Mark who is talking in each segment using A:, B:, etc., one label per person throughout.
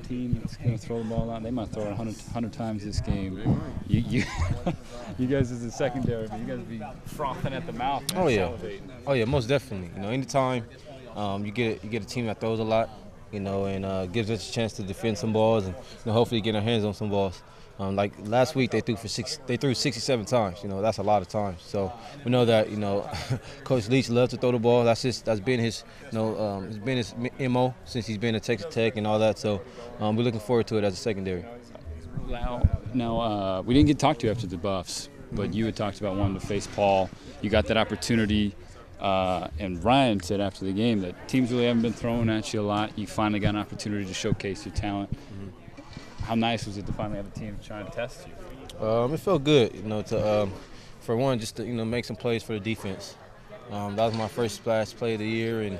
A: team that's going to throw the ball out. They might throw it 100 times this game. You you guys as a secondary, but you guys be frothing at the mouth and salivating.
B: Oh yeah, most definitely. Anytime you get a team that throws a lot, and gives us a chance to defend some balls and hopefully get our hands on some balls. Like last week, they threw 67 times. That's a lot of times. So we know that Coach Leach loves to throw the ball. That's been his it's been his MO since he's been at Texas Tech and all that. So we're looking forward to it as a secondary.
A: Now we didn't get to talk to you after the Buffs, but you had talked about wanting to face Paul. You got that opportunity. And Ryan said after the game that teams really haven't been throwing at you a lot. You finally got an opportunity to showcase your talent. How nice was it to finally have a team trying to test you?
B: It felt good, for one, just to make some plays for the defense. That was my first splash play of the year, and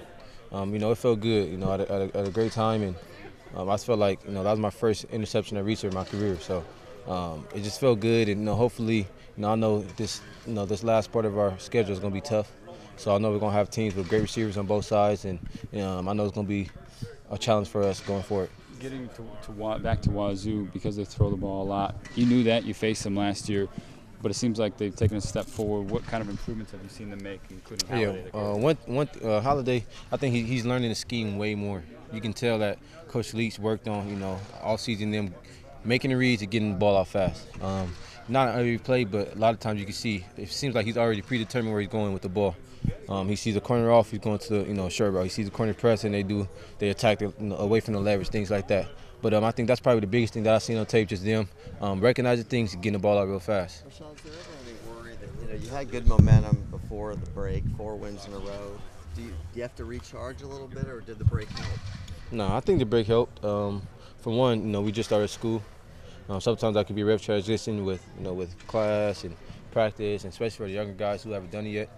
B: it felt good. At a great time, and I just felt like that was my first interception at Reacher in my career. So it just felt good, and hopefully, I know this last part of our schedule is going to be tough. So I know we're going to have teams with great receivers on both sides, and I know it's going to be a challenge for us going forward.
A: Getting back to Wazoo because they throw the ball a lot. You knew that. You faced them last year, but it seems like they've taken a step forward. What kind of improvements have you seen them make, including Holiday?
B: Holiday, I think he's learning the scheme way more. You can tell that Coach Leach worked on, all season them making the reads and getting the ball out fast. Not every play, but a lot of times you can see it seems like he's already predetermined where he's going with the ball. He sees a corner off, he's going to the short route. He sees a corner press, and they attack away from the leverage, things like that. But I think that's probably the biggest thing that I've seen on tape, just them recognizing things and getting the ball out real fast.
C: Rashaad, is there ever any worry that you had good momentum before the break, 4 wins in a row? Do you have to recharge a little bit, or did the break help?
B: No, I think the break helped. For one, we just started school. Sometimes that could be a rough transition with class and practice, and especially for the younger guys who haven't done it yet.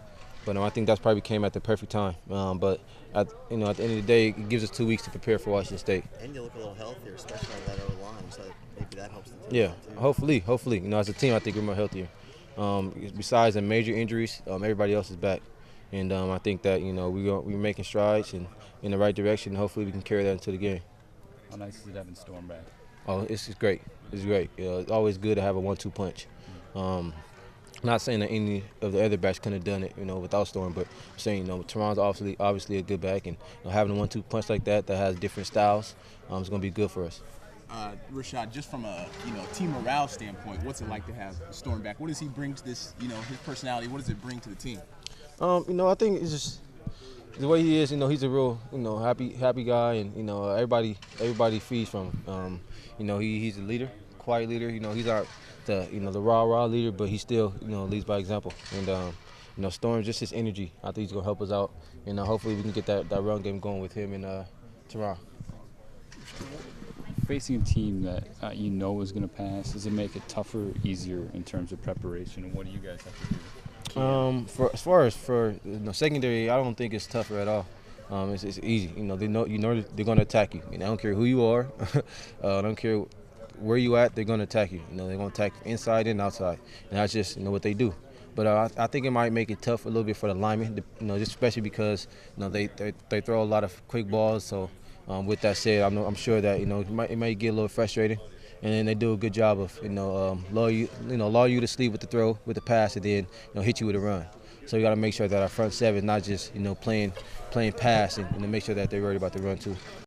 B: But I think that's probably came at the perfect time. But at the end of the day, it gives us 2 weeks to prepare for Washington State.
C: And you look a little healthier, especially on that O-line, so maybe that helps the team.
B: Yeah, hopefully. As a team, I think we're more healthier. Besides the major injuries, everybody else is back, and I think that we're making strides and in the right direction. And hopefully, we can carry that into the game.
A: How nice is it having Storm back?
B: Oh, it's great. It's great. It's always good to have a 1-2 punch. Not saying that any of the other backs couldn't have done it, without Storm, but I'm saying, Teron's obviously a good back, and having a 1-2 punch like that has different styles, is going to be good for us.
D: Rashaad, just from a team morale standpoint, what's it like to have Storm back? What does he bring to this? His personality. What does it bring to the team?
B: I think it's just the way he is. He's a real happy guy, and everybody feeds from him. He's a leader, quiet leader. He's our the rah leader, but he still leads by example. And Storm, just his energy, I think he's gonna help us out, and hopefully we can get that run game going with him and Teron.
A: Facing a team that is going to pass, does it make it tougher, easier in terms of preparation, and what do you guys have to do?
B: As far as secondary, I don't think it's tougher at all. It's easy. They know they're going to attack you. I don't care who you are. I don't care where you at. They're going to attack you. They're going to attack inside and outside, and that's just what they do. But I think it might make it tough a little bit for the linemen, just especially because they throw a lot of quick balls. So with that said, I'm sure that it might get a little frustrating, and then they do a good job of lull you to sleep with the throw, with the pass, and then hit you with a run. So you got to make sure that our front seven is not just playing pass, and make sure that they're worried about the run too.